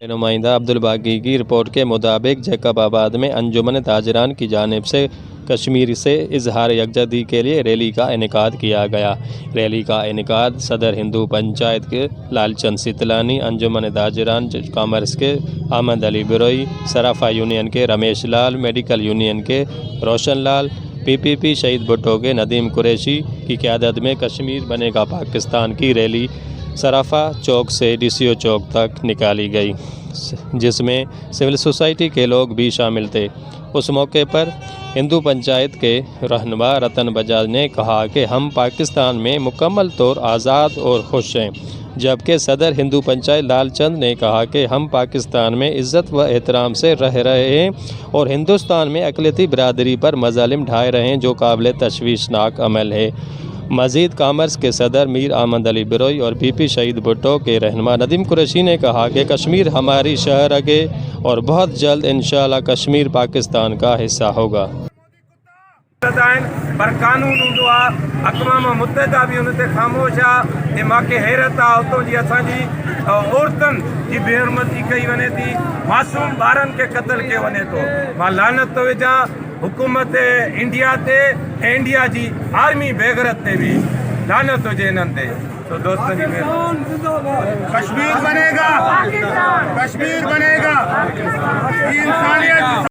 नुमाइंदा अब्दुल-बाकी की रिपोर्ट के मुताबिक जैकब आबाद में अंजुमन ताजरान की जानिब से कश्मीर से इजहार यकजहती के लिए रैली का इनेकाद किया गया। रैली का इनेकाद सदर हिंदू पंचायत के लालचंद सितलानी, अंजुमन ताजरान कॉमर्स के अहमद अली बिरोई, सराफा यूनियन के रमेश लाल, मेडिकल यूनियन के रोशन लाल, PPP शहीद भुट्टो के नदीम कुरैशी की क़यादत में कश्मीर बनेगा पाकिस्तान की रैली सराफा चौक से DCO चौक तक निकाली गई, जिसमें सिविल सोसाइटी के लोग भी शामिल थे। उस मौके पर हिंदू पंचायत के रहनुमा रतन बजाज ने कहा कि हम पाकिस्तान में मुकम्मल तौर आज़ाद और खुश हैं, जबकि सदर हिंदू पंचायत लालचंद ने कहा कि हम पाकिस्तान में इज़्ज़त व एहतराम से रह रहे हैं और हिंदुस्तान में अक़लियती बिरादरी पर मज़ालिम ढाए रहे हैं, जो काबिल तशवीशनाक अमल है। मज़ीद कॉमर्स के सदर मीर अहमद अली बिरोई और PP शहीद भुट्टो के रहनुमा नदीम कुरैशी ने कहा कि कश्मीर हमारी शहर है और बहुत जल्द इंशाअल्लाह कश्मीर पाकिस्तान का हिस्सा होगा। पर कानून हूंदो आहे, अक़वाम मुत्तहिदा बि हुन ते ख़ामोश आहे। ऐं मूंखे हैरत आहे उतां जी असांजी औरतुनि जी बेहरमती कई वञे थी, मासूम ॿारनि खे क़त्ल कयो वञे थो। मां लानत थो विझां हुकूमत इंडिया ते ऐं इंडिया जी आर्मी बेगरत ते बि लानत हुजे हिननि ते। तो दोस्तों जी कश्मीर बनेगा, कश्मीर बनेगा, इंसानियत